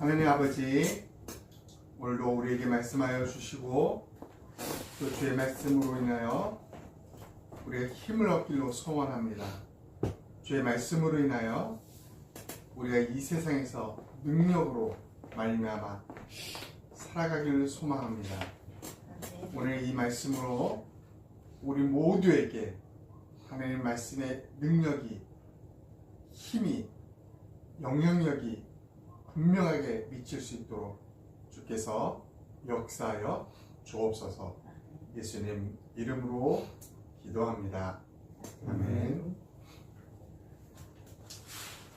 하나님 아버지, 오늘도 우리에게 말씀하여 주시고 또 주의 말씀으로 인하여 우리의 힘을 얻기로 소원합니다. 주의 말씀으로 인하여 우리가 이 세상에서 능력으로 말미암아 살아가기를 소망합니다. 오늘 이 말씀으로 우리 모두에게 하나님 말씀의 능력이, 힘이, 영향력이 분명하게 미칠 수 있도록 주께서 역사하여 주옵소서. 예수님 이름으로 기도합니다. 아멘.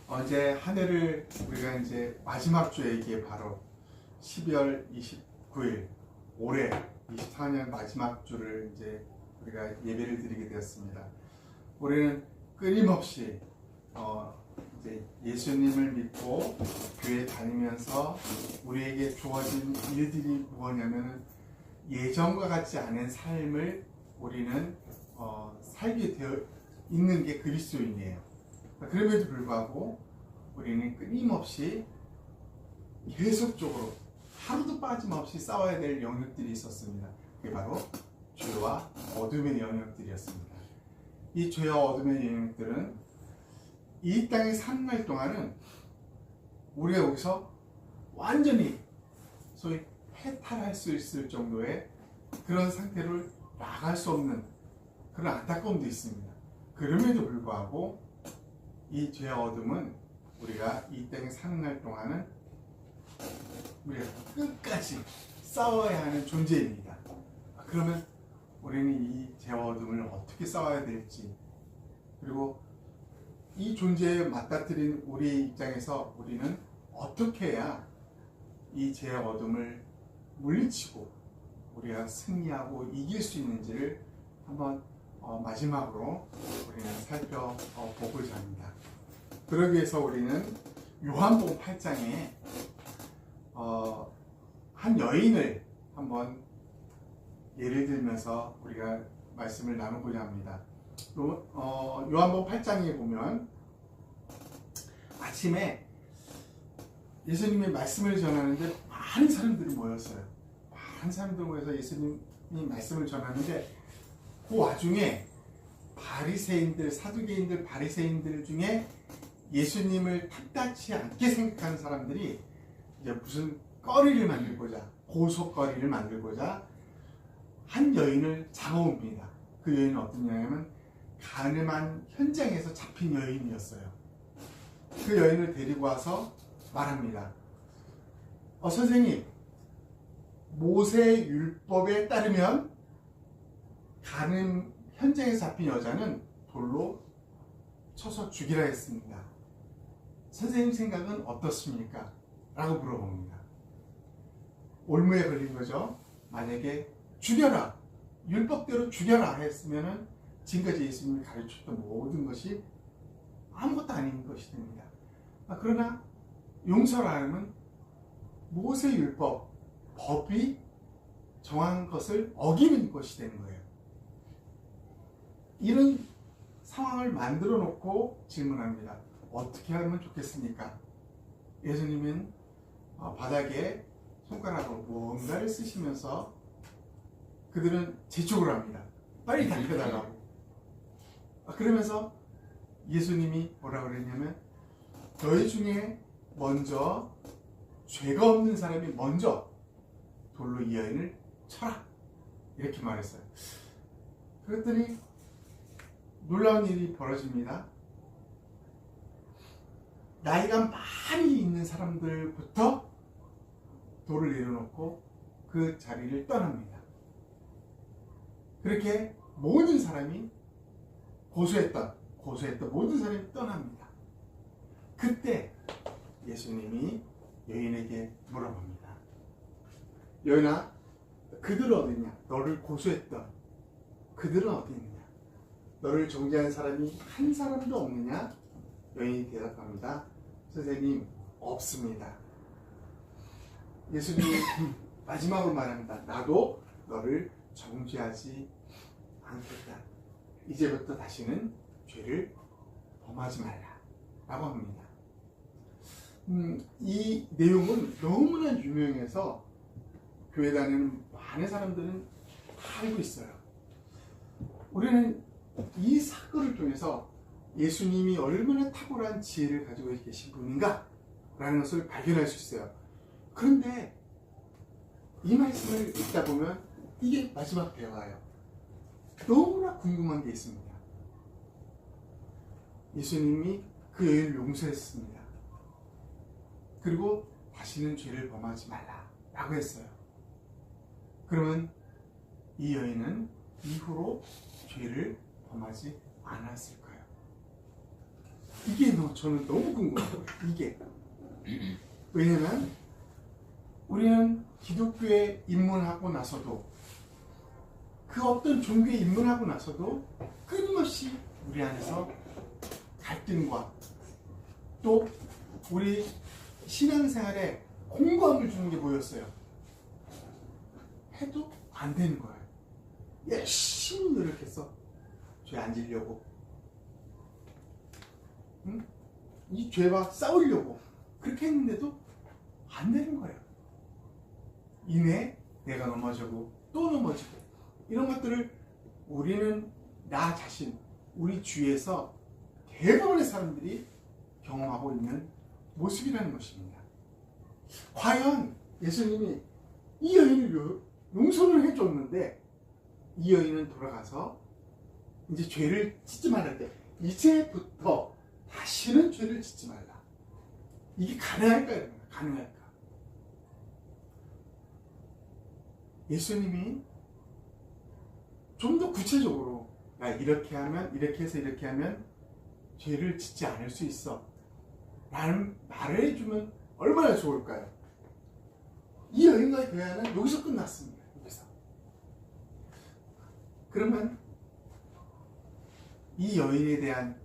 어제 한 해를 우리가 이제 마지막 주에 바로 12월 29일 올해 24년 마지막 주를 이제 우리가 예배를 드리게 되었습니다. 올해는 끊임없이 이제 예수님을 믿고 교회 다니면서 우리에게 주어진 일들이 뭐냐면은 예전과 같지 않은 삶을 우리는 살게 되어 있는 게 그리스도인이에요. 그럼에도 불구하고 우리는 끊임없이 계속적으로 하루도 빠짐없이 싸워야 될 영역들이 있었습니다. 그게 바로 죄와 어둠의 영역들이었습니다. 이 죄와 어둠의 영역들은 이 땅에 사는 날 동안은 우리가 여기서 완전히 소위 해탈할 수 있을 정도의 그런 상태를 나갈 수 없는 그런 안타까움도 있습니다. 그럼에도 불구하고 이 죄와 어둠은 우리가 이 땅에 사는 날 동안은 우리가 끝까지 싸워야 하는 존재입니다. 그러면 우리는 이 죄와 어둠을 어떻게 싸워야 될지, 그리고 이 존재에 맞닥뜨린 우리 입장에서 우리는 어떻게 해야 이 죄와 어둠을 물리치고 우리가 승리하고 이길 수 있는지를 한번 마지막으로 우리는 살펴보고자 합니다. 그러기 위해서 우리는 요한복음 8장에 한 여인을 한번 예를 들면서 우리가 말씀을 나누고자 합니다. 요한복음 8장에 보면 아침에 예수님의 말씀을 전하는데 많은 사람들이 모였어요. 많은 사람들이 모여서 예수님이 말씀을 전하는데 그 와중에 바리새인들, 사두개인들, 바리새인들 중에 예수님을 탓하지 않게 생각하는 사람들이 이제 무슨 거리를 만들고자, 고속거리를 만들고자 한 여인을 잡아옵니다. 그 여인은 어떤 여인이냐면 가늠한 현장에서 잡힌 여인이었어요. 그 여인을 데리고 와서 말합니다. 선생님, 모세 율법에 따르면 가늠 현장에서 잡힌 여자는 돌로 쳐서 죽이라 했습니다. 선생님 생각은 어떻습니까? 라고 물어봅니다. 올무에 걸린 거죠. 만약에 죽여라, 율법대로 죽여라 했으면은 지금까지 예수님이 가르쳤던 모든 것이 아무것도 아닌 것이 됩니다. 그러나 용서라는 모세 율법, 법이 정한 것을 어기는 것이 되는 거예요. 이런 상황을 만들어 놓고 질문합니다. 어떻게 하면 좋겠습니까? 예수님은 바닥에 손가락으로 뭔가를 쓰시면서 그들은 재촉을 합니다. 빨리 달려달라고. 그러면서 예수님이 뭐라고 그랬냐면 너희 중에 먼저 죄가 없는 사람이 먼저 돌로 이 여인을 쳐라, 이렇게 말했어요. 그랬더니 놀라운 일이 벌어집니다. 나이가 많이 있는 사람들부터 돌을 내려놓고 그 자리를 떠납니다. 그렇게 모든 사람이 고소했던 모든 사람이 떠납니다. 그때 예수님이 여인에게 물어봅니다. 여인아, 그들은 어디 있냐? 너를 고소했던 그들은 어디 있느냐? 너를 정죄한 사람이 한 사람도 없느냐? 여인이 대답합니다. 선생님, 없습니다. 예수님이 마지막으로 말합니다. 나도 너를 정죄하지 않겠다. 이제부터 다시는 죄를 범하지 말라 라고 합니다. 이 내용은 너무나 유명해서 교회 다니는 많은 사람들은 다 알고 있어요. 우리는 이 사건을 통해서 예수님이 얼마나 탁월한 지혜를 가지고 계신 분인가 라는 것을 발견할 수 있어요. 그런데 이 말씀을 읽다 보면 이게 마지막 대화예요. 너무나 궁금한 게 있습니다. 예수님이 그 여인을 용서했습니다. 그리고 다시는 죄를 범하지 말라 라고 했어요. 그러면 이 여인은 이후로 죄를 범하지 않았을까요? 이게 저는 너무 궁금해요. 이게 왜냐면 우리는 기독교에 입문하고 나서도 그 어떤 종교에 입문하고 나서도 끊임없이 우리 안에서 갈등과 또 우리 신앙생활에 공고함을 주는 게 뭐였어요? 해도 안 되는 거예요. 열심히 노력해서 죄 안 지려고, 응? 이 죄와 싸우려고 그렇게 했는데도 안 되는 거예요. 이내 내가 넘어지고 또 넘어지고 이런 것들을 우리는 나 자신, 우리 주위에서 대부분의 사람들이 경험하고 있는 모습이라는 것입니다. 과연 예수님이 이 여인을 용서를 해줬는데 이 여인은 돌아가서 이제 죄를 짓지 말라 때 이제부터 다시는 죄를 짓지 말라. 이게 가능할까요? 가능할까? 예수님이 좀 더 구체적으로 야, 이렇게 하면 이렇게 해서 이렇게 하면 죄를 짓지 않을 수 있어 라는 말을 해주면 얼마나 좋을까요? 이 여인과의 대화는 여기서 끝났습니다. 여기서. 그러면 이 여인에 대한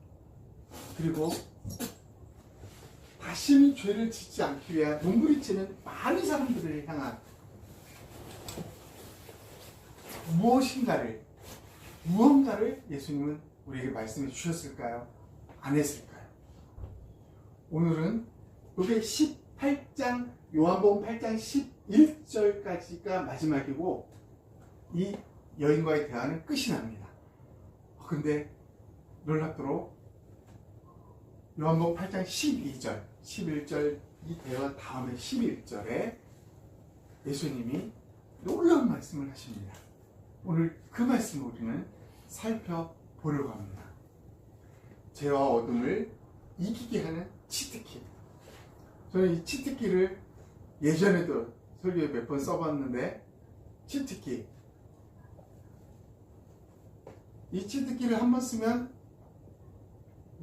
그리고 다시는 죄를 짓지 않기 위한 몸부림치는 많은 사람들을 향한 무언가를 예수님은 우리에게 말씀해 주셨을까요? 안 했을까요? 오늘은 요게 18장 요한복음 8장 11절까지가 마지막이고 이 여인과의 대화는 끝이 납니다. 근데 놀랍도록 요한복음 8장 12절, 11절 이 대화 다음에 11절에 예수님이 놀라운 말씀을 하십니다. 오늘 그 말씀을 우리는 살펴보려고 합니다. 죄와 어둠을 이기게 하는 치트키. 저는 이 치트키를 예전에도 설교에 몇 번 써봤는데 치트키. 이 치트키를 한번 쓰면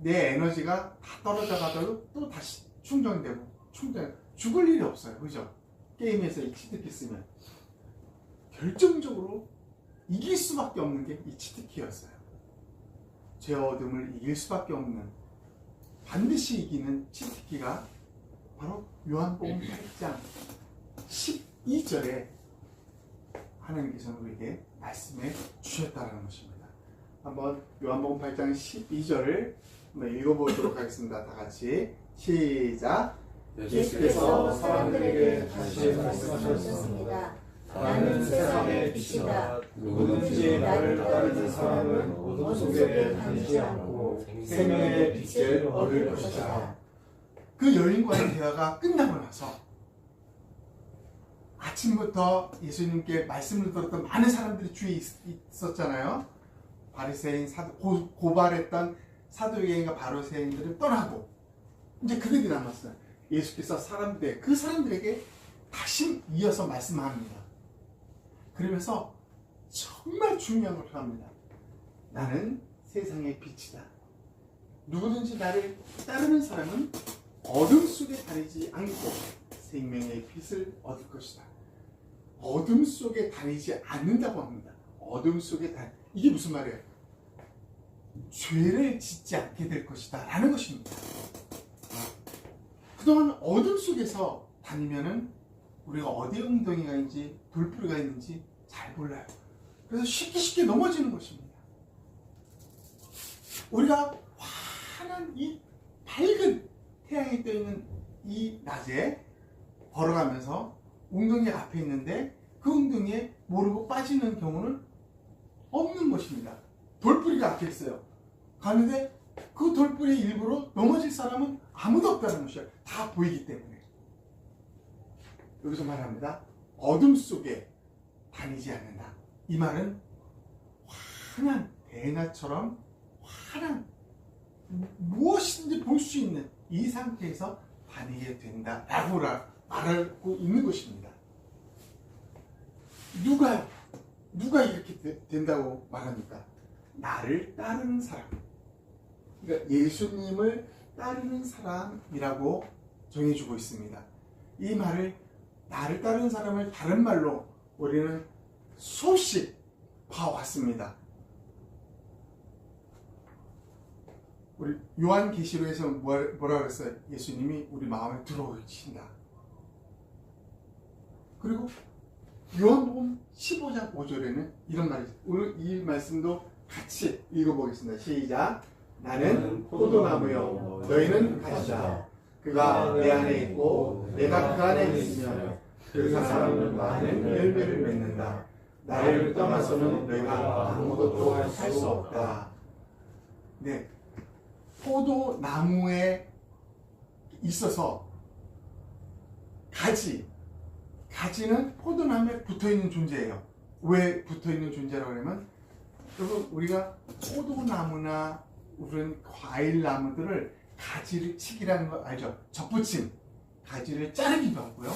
내 에너지가 다 떨어져 가도 또 다시 충전되고 죽을 일이 없어요. 그죠? 게임에서 이 치트키 쓰면 결정적으로 이길 수밖에 없는 게 이 치트키였어요. 죄와 어둠을 이길 수밖에 없는 반드시 이기는 치트키가 바로 요한복음 8장 12절에 하나님께서 우리에게 말씀해 주셨다는 것입니다. 한번 요한복음 8장 12절을 한번 읽어보도록 하겠습니다. 다 같이 시작. 예수께서 사람들에게 다시 말씀하셨습니다. 나는 세상의 빛이다. 누구든지 나를 따르는 사람은 어둠 속에 다니지 않고 생명의 빛을 얻을 것이다. 그 여인과의 대화가 끝나고 나서 아침부터 예수님께 말씀을 들었던 많은 사람들이 주위에 있었잖아요. 바리새인, 고발했던 사두개인과 바리새인들을 떠나고 이제 그들이 남았어요. 예수께서 그 사람들에게 다시 이어서 말씀합니다. 그러면서 정말 중요한 걸 합니다. 나는 세상의 빛이다. 누구든지 나를 따르는 사람은 어둠 속에 다니지 않고 생명의 빛을 얻을 것이다. 어둠 속에 다니지 않는다고 합니다. 어둠 속에 이게 무슨 말이에요? 죄를 짓지 않게 될 것이다 라는 것입니다. 그동안 어둠 속에서 다니면은 우리가 어디에 웅덩이가 있는지 돌뿌리가 있는지 잘 몰라요. 그래서 쉽게 넘어지는 것입니다. 우리가 환한 이 밝은 태양이 떠있는 이 낮에 걸어가면서 웅덩이 앞에 있는데 그 웅덩이에 모르고 빠지는 경우는 없는 것입니다. 돌뿌리가 앞에 있어요. 가는데 그 돌뿌리 일부러 넘어질 사람은 아무도 없다는 것이에요. 다 보이기 때문에. 여기서 말합니다. 어둠 속에 다니지 않는다. 이 말은 환한 대낮처럼 환한 무엇이든지 볼 수 있는 이 상태에서 다니게 된다라고 말하고 있는 것입니다. 누가 이렇게 된다고 말합니까? 나를 따르는 사람. 그러니까 예수님을 따르는 사람이라고 정해주고 있습니다. 이 말을 나를 따르는 사람을 다른 말로 우리는 수없이 봐왔습니다. 우리 요한계시록에서 뭐라 그랬어요? 예수님이 우리 마음에 들어오신다. 그리고 요한복음 15장 5절에는 이런 말이 있어요. 오늘 이 말씀도 같이 읽어보겠습니다. 시작. 나는 포도나무요 너희는 가시다. 그가 내 안에 있고 내가 그 안에 있으면 그 사람은 많은 열매를 맺는다. 나를 떠나서는 너희가 아무것도 할 수 없다. 네, 포도나무에 있어서 가지는 포도나무에 붙어있는 존재예요. 왜 붙어있는 존재라고 하면 여러분 우리가 포도나무나 우리는 과일나무들을 가지를 치기라는 거 알죠? 접붙임. 가지를 자르기도 하고요.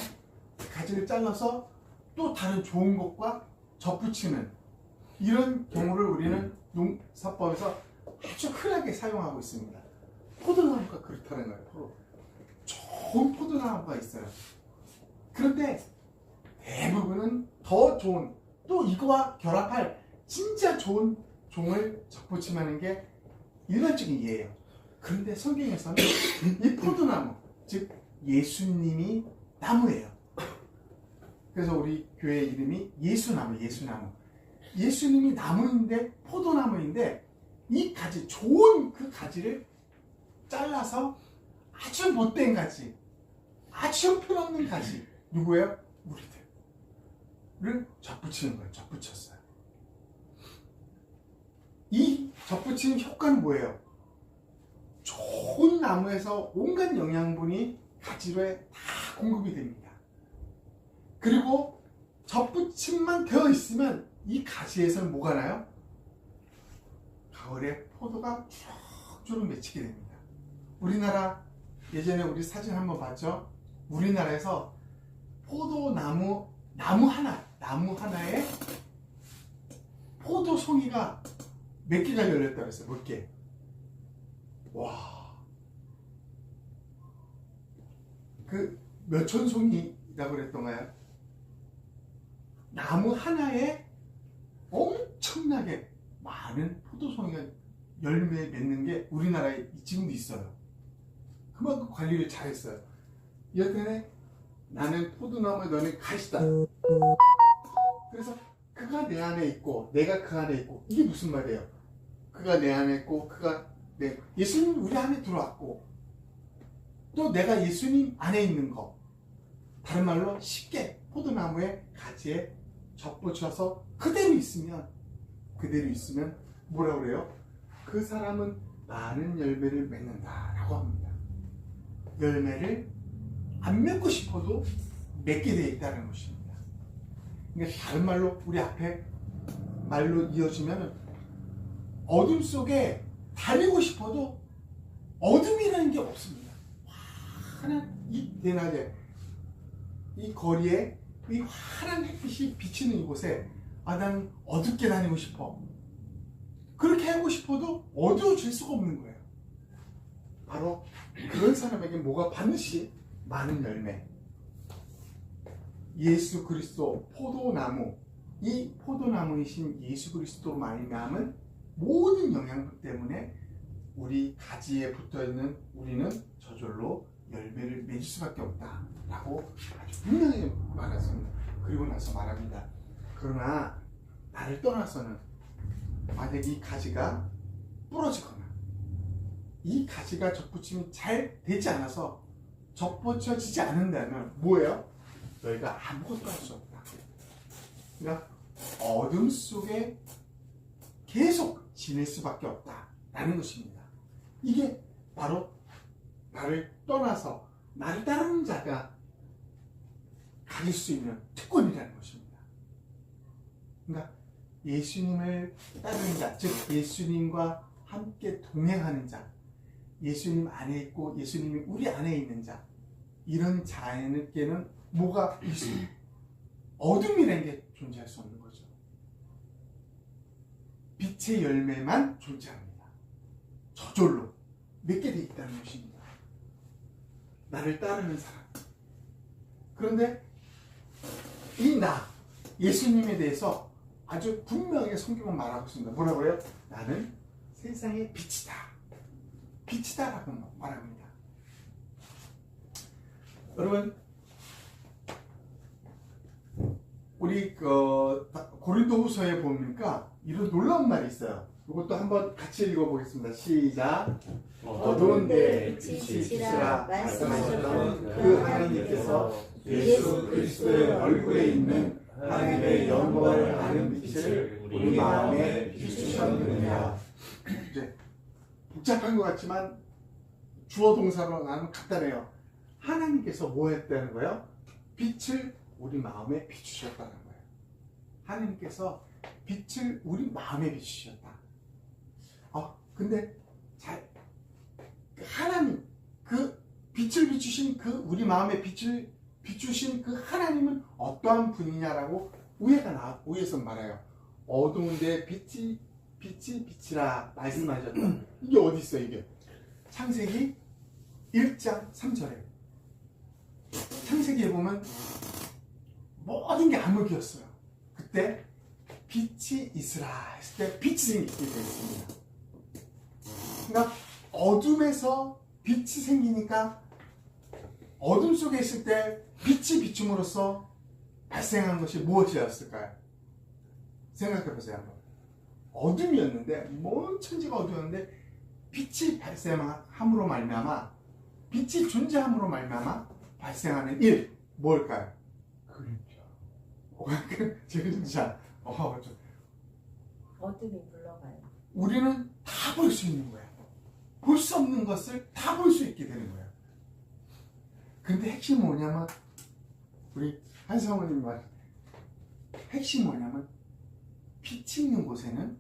가지를 잘라서 또 다른 좋은 것과 접붙이는 이런 경우를 우리는 농사법에서 아주 흔하게 사용하고 있습니다. 포도나무가 그렇다는 거예요. 좋은 포도나무가 있어요. 그런데 대부분은 더 좋은 또 이거와 결합할 진짜 좋은 종을 접붙임하는 게 일반적인 예예요. 그런데 성경에서는 이 포도나무, 즉 예수님이 나무예요. 그래서 우리 교회 이름이 예수나무. 예수님이 나무인데 포도나무인데 이 가지, 좋은 그 가지를 잘라서 아주 못된 가지, 아주 형편없는 가지, 누구예요? 우리들을 접붙이는 거예요. 접붙였어요. 이 접붙이는 효과는 뭐예요? 좋은 나무에서 온갖 영양분이 가지로에 다 공급이 됩니다. 그리고 접붙임만 되어 있으면 이 가지에서는 뭐가 나요? 가을에 포도가 주룩주룩 맺히게 됩니다. 우리나라 예전에 우리 사진 한번 봤죠? 우리나라에서 포도나무 나무 하나에 포도송이가 몇 개가 열렸다고 했어요. 몇 개? 와, 그 몇천 송이라고 그랬던가요? 나무 하나에 엄청나게 많은 포도송이가 열매 맺는 게 우리나라에 지금도 있어요. 그만큼 관리를 잘했어요. 여튼에 나는 포도나무에 너는 가시다. 그래서 그가 내 안에 있고 내가 그 안에 있고, 이게 무슨 말이에요? 그가 내 안에 있고 예수님 우리 안에 들어왔고 또 내가 예수님 안에 있는 거, 다른 말로 쉽게 포도나무의 가지에 접붙여서 그대로 있으면 뭐라고 그래요? 그 사람은 많은 열매를 맺는다라고 합니다. 열매를 안 맺고 싶어도 맺게 되어 있다는 것입니다. 그러니까 다른 말로 우리 앞에 말로 이어지면 어둠 속에 다니고 싶어도 어둠이라는 게 없습니다. 환한 이 대낮에 이 거리에 이 환한 햇빛이 비치는 이곳에 난 어둡게 다니고 싶어. 그렇게 하고 싶어도 어두워질 수가 없는 거예요. 바로 그런 사람에게 뭐가 반드시 많은 열매, 예수 그리스도 포도나무, 이 포도나무이신 예수 그리스도로 말미암은 모든 영양분 때문에 우리 가지에 붙어있는 우리는 저절로 열매를 맺을 수밖에 없다라고 아주 분명히 말했습니다. 그리고 나서 말합니다. 그러나 나를 떠나서는 만약 이 가지가 부러지거나 이 가지가 접붙임이 잘 되지 않아서 접붙여지지 않는다면 뭐예요? 너희가 아무것도 할 수 없다. 그러니까 어둠 속에 계속 지낼 수밖에 없다라는 것입니다. 이게 바로 나를 떠나서 나를 따르는 자가 가질 수 있는 특권이라는 것입니다. 그러니까 예수님을 따르는 자, 즉 예수님과 함께 동행하는 자, 예수님 안에 있고 예수님이 우리 안에 있는 자, 이런 자에게는 뭐가 있습니까? 어둠이라는 게 존재할 수 없는 거죠. 빛의 열매만 존재합니다. 저절로 맺게 돼 있다는 것입니다. 나를 따르는 사람. 그런데 이 나, 예수님에 대해서 아주 분명하게 성경은 말하고 있습니다. 뭐라고 해요? 나는 세상의 빛이다. 빛이다 라고 말합니다. 여러분, 우리 고린도후서에 보니까 이런 놀라운 말이 있어요. 이것도 한번 같이 읽어보겠습니다. 시작. 어두운데 빛이 비치라 말씀하셨던 그 하나님께서 예수 그리스도의 얼굴에 있는 하나님의 영광을 아는 빛을 우리 마음에 비추셨느니라. 이제 복잡한 것 같지만 주어 동사로 나누면 간단해요. 하나님께서 뭐 했다는 거예요? 빛을 우리 마음에 비추셨다는 거예요. 하나님께서 빛을 우리 마음에 비추셨다. 근데 하나님, 그 빛을 비추신 그 우리 마음에 빛을 비추신 그 하나님은 어떠한 분이냐라고 위에서 말해요. 어두운데 빛이 빛이라 말씀하셨다. 이게 어디 있어요, 이게? 창세기 1장 3절에. 창세기에 보면 모든 게 암흑이었어요. 그때 빛이 있으라 했을 때 빛이 생기게 되어 있습니다. 그러니까 어둠에서 빛이 생기니까 어둠 속에 있을 때 빛이 비춤으로써 발생한 것이 무엇이었을까요? 생각해 보세요 한번. 어둠이었는데 먼 천지가 어두웠는데 빛이 발생함으로 말미암아, 빛이 존재함으로 말미암아 발생하는 일, 뭘까요? 그림자. 어둠이 물러가요. 우리는 다 볼 수 있는 거야. 볼 수 없는 것을 다 볼 수 있게 되는 거야. 근데 핵심은 뭐냐면, 우리 한성우님 말, 핵심이 뭐냐면 빛이 있는 곳에는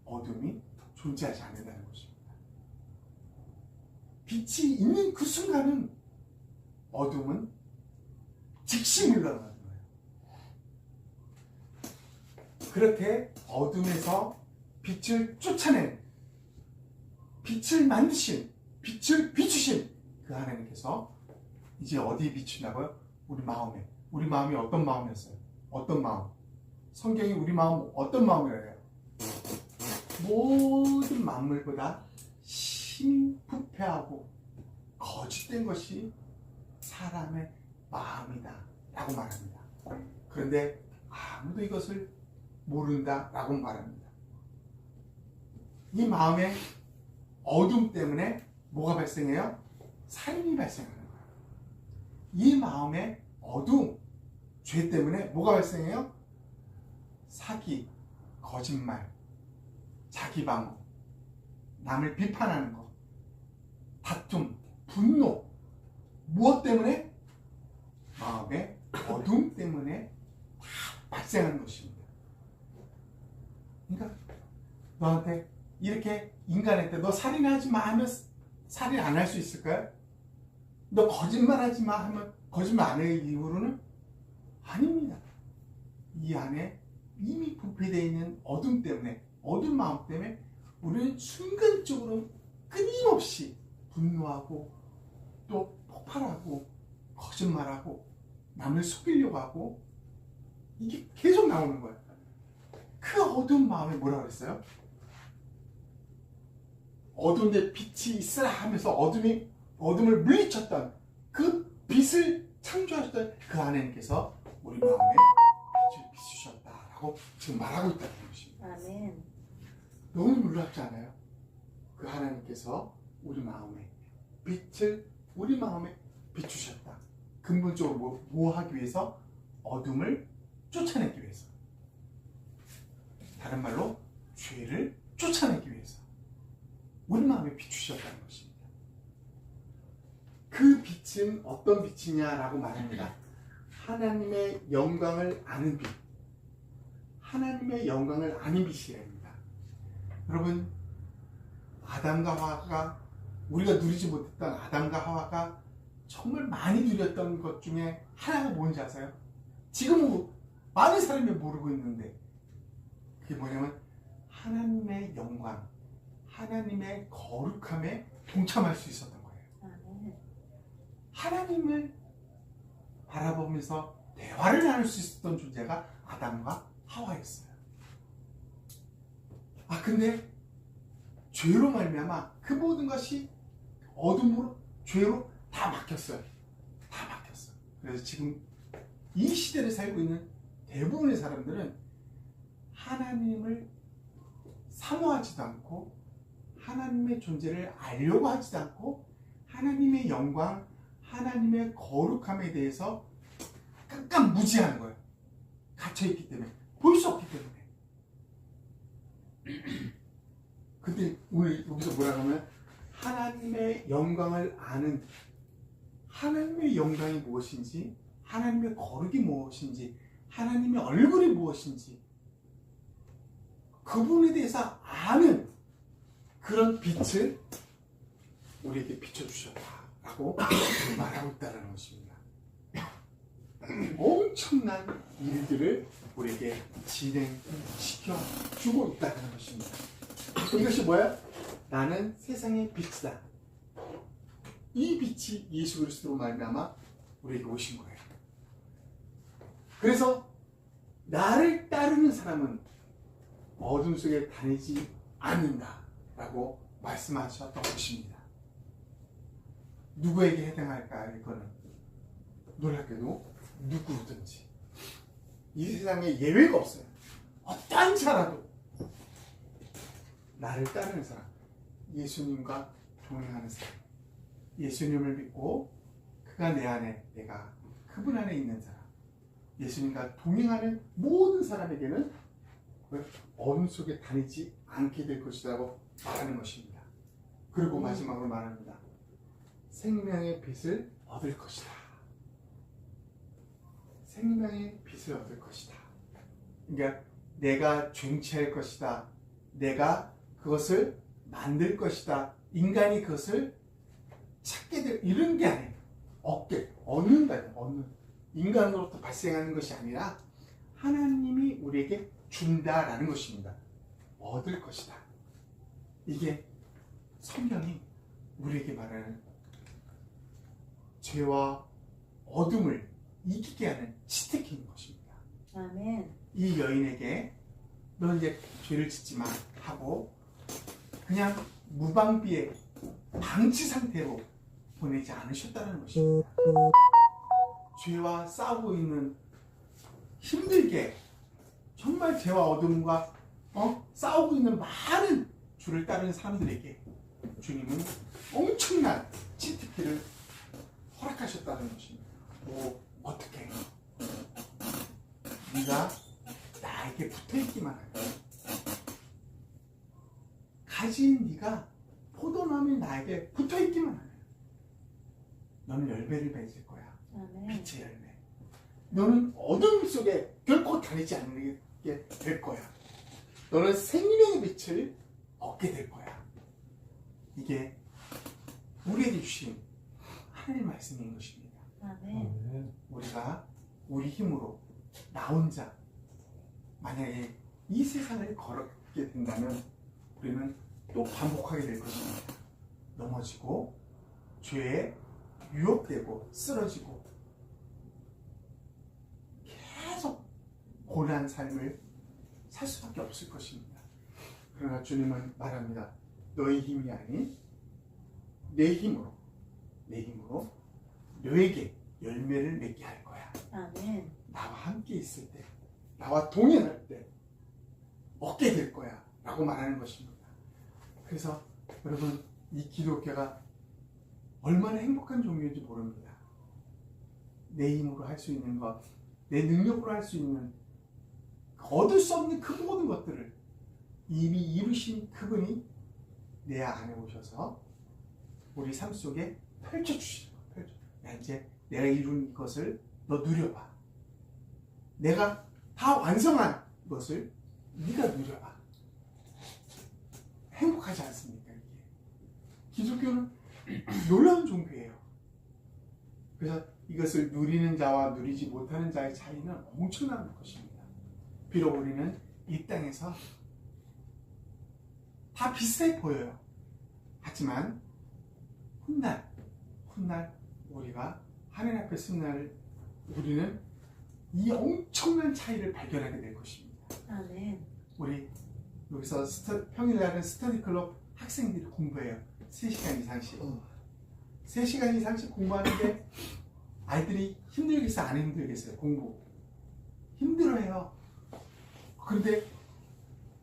어둠이 존재하지 않는다는 것입니다. 빛이 있는 그 순간은 어둠은 즉시 물러나는 거예요. 그렇게 어둠에서 빛을 쫓아낸, 빛을 만드신, 빛을 비추신 그 하나님께서 이제 어디에 비추냐고요? 우리 마음에. 우리 마음이 어떤 마음이었어요? 어떤 마음? 성경이 우리 마음 어떤 마음이라고 해요? 모든 만물보다 심히 부패하고 거짓된 것이 사람의 마음이다 라고 말합니다. 그런데 아무도 이것을 모른다 라고 말합니다. 이 마음의 어둠 때문에 뭐가 발생해요? 살인이 발생하는 거예요. 이 마음의 어둠, 죄 때문에 뭐가 발생해요? 사기, 거짓말, 자기방어, 남을 비판하는 것, 다툼, 분노, 무엇 때문에? 마음의 어둠 때문에 다 발생하는 것입니다. 그러니까 너한테 이렇게 인간한테 너 살인하지 마 하면 살인 안 할 수 있을까요? 너 거짓말하지 마 하면 거짓말 안 할 이유로는 아닙니다. 이 안에 이미 부패되어 있는 어둠 때문에, 어둠 마음 때문에 우리는 순간적으로 끊임없이 분노하고 또 폭발하고 거짓말하고 남을 속이려고 하고 이게 계속 나오는 거예요. 그 어두운 마음에 뭐라고 그랬어요? 어두운데 빛이 있으라 하면서 어둠을 물리쳤던 그 빛을 창조하셨던 그 하나님께서 우리 마음에 빛을 비추셨다라고 지금 말하고 있다는 것입니다. 아멘. 너무 놀랍지 않아요? 그 하나님께서 우리 마음에 빛을 우리 마음에 비추셨다. 근본적으로 뭐 하기 위해서? 어둠을 쫓아내기 위해서. 다른 말로 죄를 쫓아내기 위해서 우리 마음에 비추셨다는 것입니다. 그 빛은 어떤 빛이냐라고 말합니다. 하나님의 영광을 아는 빛. 하나님의 영광을 아는 빛이랍니다. 여러분, 아담과 하와가, 우리가 누리지 못했던 아담과 하와가 정말 많이 누렸던 것 중에 하나가 뭔지 아세요? 지금 많은 사람이 모르고 있는데 그게 뭐냐면 하나님의 영광, 하나님의 거룩함에 동참할 수 있었던 거예요. 하나님을 바라보면서 대화를 나눌 수 있었던 존재가 아담과 하와였어요. 근데 죄로 말미암아 그 모든 것이 어둠으로, 죄로 다 막혔어요. 다 막혔어요. 그래서 지금 이 시대를 살고 있는 대부분의 사람들은 하나님을 사모하지도 않고 하나님의 존재를 알려고 하지도 않고 하나님의 영광, 하나님의 거룩함에 대해서 깜깜무지하는 거예요. 갇혀있기 때문에, 볼 수 없기 때문에. 근데 오늘 여기서 뭐라고 하면 하나님의 영광을 아는, 하나님의 영광이 무엇인지, 하나님의 거룩이 무엇인지, 하나님의 얼굴이 무엇인지, 그분에 대해서 아는 그런 빛을 우리에게 비춰주셨다라고 말하고 있다는 것입니다. 엄청난 일들을 우리에게 진행시켜 주고 있다는 것입니다. 이것이 뭐야? 나는 세상의 빛이다. 이 빛이 예수 그리스도로 말미암아 우리에게 오신 거예요. 그래서 나를 따르는 사람은 어둠 속에 다니지 않는다라고 말씀하셨던 것입니다. 누구에게 해당할까? 이거는 놀랍게도 누구든지, 이 세상에 예외가 없어요. 어떠한 자라도 나를 따르는 사람, 예수님과 동행하는 사람, 예수님을 믿고 그가 내 안에, 내가 그분 안에 있는 사람, 예수님과 동행하는 모든 사람에게는 어둠 속에 다니지 않게 될 것이라고 말하는 것입니다. 그리고 마지막으로 말합니다. 생명의 빛을 얻을 것이다. 생명의 빛을 얻을 것이다. 그러니까 내가 쟁취할 것이다. 내가 그것을 만들 것이다. 인간이 그것을 찾게 될, 이런 게 아니에요. 얻는다. 인간으로부터 발생하는 것이 아니라 하나님이 우리에게 준다라는 것입니다. 얻을 것이다. 이게 성경이 우리에게 말하는 죄와 어둠을 이기게 하는 치트키인 것입니다. 아멘. 이 여인에게 너 이제 죄를 짓지 마 하고 그냥 무방비의 방치 상태로 보내지 않으셨다는 것입니다. 죄와 싸우고 있는, 힘들게 정말 죄와 어둠과 싸우고 있는 많은 주를 따르는 사람들에게 주님은 엄청난 치트키를 허락하셨다는 것입니다. 어떻게? 네가 나에게 붙어있기만 하면, 가진 네가 포도나무에 나에게 붙어있기만 하면 너는 열매를 맺을 거야. 아멘. 빛의 열매. 너는 어둠 속에 결코 다니지 않게 될 거야. 너는 생명의 빛을 얻게 될 거야. 이게 우리에게 주신 하나님의 말씀인 것입니다. 아멘. 우리가 우리 힘으로 나 혼자 만약에 이 세상을 걸었게 된다면 우리는 또 반복하게 될 것입니다. 넘어지고 죄에 유혹되고 쓰러지고 계속 고난 사람을 살 수밖에 없을 것입니다. 그러나 주님은 말합니다. 너의 힘이 아닌 내 힘으로 너에게 열매를 맺게 할 거야. 아멘. 나와 함께 있을 때, 나와 동행할 때 얻게 될 거야 라고 말하는 것입니다. 그래서 여러분, 이 기독교가 얼마나 행복한 종교인지 모릅니다. 내 힘으로 할 수 있는 것, 내 능력으로 할 수 있는 얻을 수 없는 그 모든 것들을 이미 이루신 그분이 내 안에 오셔서 우리 삶 속에 펼쳐주시는 거예요. 야, 이제 내가 이룬 것을 너 누려봐. 내가 다 완성한 것을 네가 누려봐. 행복하지 않습니까? 이게 기독교는 놀라운 종교예요. 그래서 이것을 누리는 자와 누리지 못하는 자의 차이는 엄청난 것입니다. 비록 우리는 이 땅에서 다 비슷해 보여요. 하지만 훗날 우리가 하나님 앞에 쓴 날 우리는 이 엄청난 차이를 발견하게 될 것입니다. 아멘. 우리 여기서 평일날은 스터디 클럽 학생들이 공부해요. 3시간 이상씩. 3시간 이상씩 공부하는데 아이들이 힘들겠어요? 안 힘들겠어요? 공부. 힘들어해요. 그런데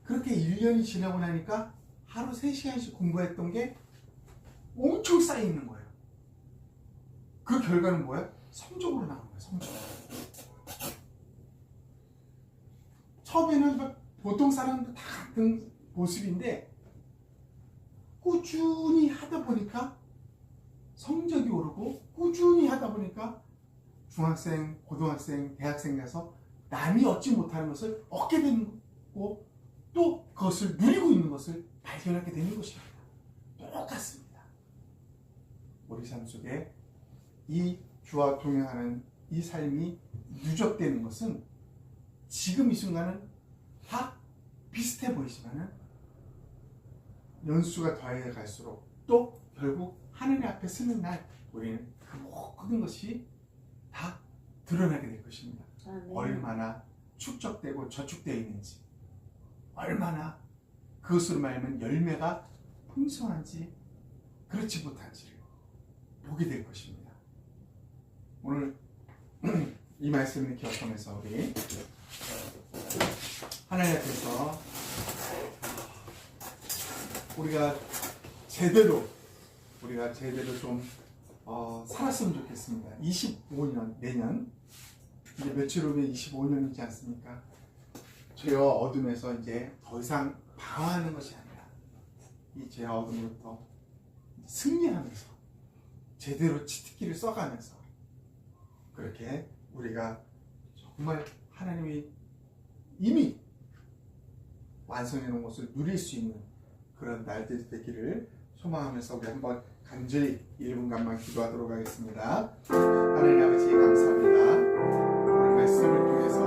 그렇게 1년이 지나고 나니까 하루 3시간씩 공부했던 게 엄청 쌓여있는 거예요. 그 결과는 뭐예요? 성적으로 나온 거예요. 성적으로. 처음에는 보통 사람도 다 같은 모습인데 꾸준히 하다 보니까 성적이 오르고 꾸준히 하다 보니까 중학생, 고등학생, 대학생 가서 남이 얻지 못하는 것을 얻게 되는 거고 또 그것을 누리고 있는 것을 발견하게 되는 것입니다. 똑같습니다. 우리 삶 속에 이 주와 동행하는 이 삶이 누적되는 것은 지금 이 순간은 다 비슷해 보이지만은 연수가 더해 갈수록 또 결국 하늘 앞에 서는 날 우리는 그 모든 것이 다 드러나게 될 것입니다. 아멘. 얼마나 축적되고 저축되어 있는지, 얼마나 그것으로 말하면 열매가 풍성한지 그렇지 못한지를 보게 될 것입니다. 오늘 이 말씀을 기억하면서 우리 하나님 앞에서 우리가 제대로 좀 살았으면 좋겠습니다. 25년, 내년 이제 며칠 후면 25년이지 않습니까? 죄와 어둠에서 이제 더 이상 방황하는 것이 아니라 이 죄와 어둠으로부터 승리하면서 제대로 치트키를 써가면서 그렇게 우리가 정말 하나님이 이미 완성해 놓은 것을 누릴 수 있는 그런 날들이 되기를 소망하면서 우리 한번 간절히 1분간만 기도하도록 하겠습니다. 하나님 아버지 감사합니다. 오늘 말씀을 통해서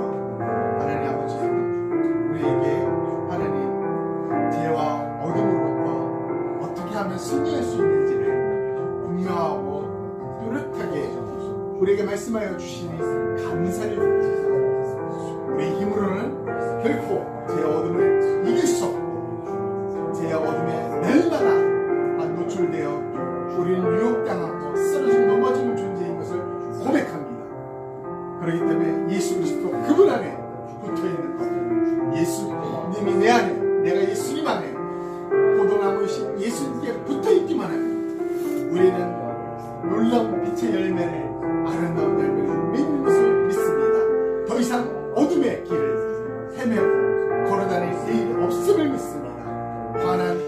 하나님 아버지 우리에게 하나님 죄와 어둠으로부터 어떻게 하면 승리할 수 있는지를 분명하고 뚜렷하게 우리에게 말씀하여 주시니 감사를 드립니다. 우리 힘으로는 결코 죄와 어둠을 이길 수 없고 죄와 어둠에 날마다 노출되어 우리는 유혹당하고 쓰러져 넘어지는 존재인 것을 고백합니다. 그렇기 때문에 예수 그리스도 그분 안에 붙어있는 것, 예수님이 내 안에, 내가 예수님 안에 포도나무이신 예수님께 붙어있기만 하면 우리는 놀라운 빛의 열매를, 아름다운 열매를 맺는 것을 믿습니다. 더 이상 어둠의 길을 헤매고 걸어다닐 일이 없음을 믿습니다. 환한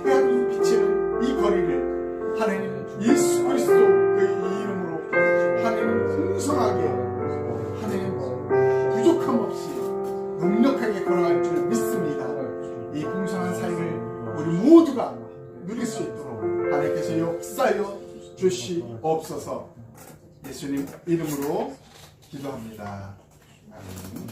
태양이 비치는 이 거리를 하나님 예수 그리스도 그 이름으로 하나님 풍성하게 하나님 부족함 없이 넉넉하게 걸어갈 줄 믿습니다. 이 풍성한 삶을 우리 모두가 누릴 수 있도록 하나님께서 역사하여 주시옵소서. 예수님 이름으로 기도합니다. 아멘.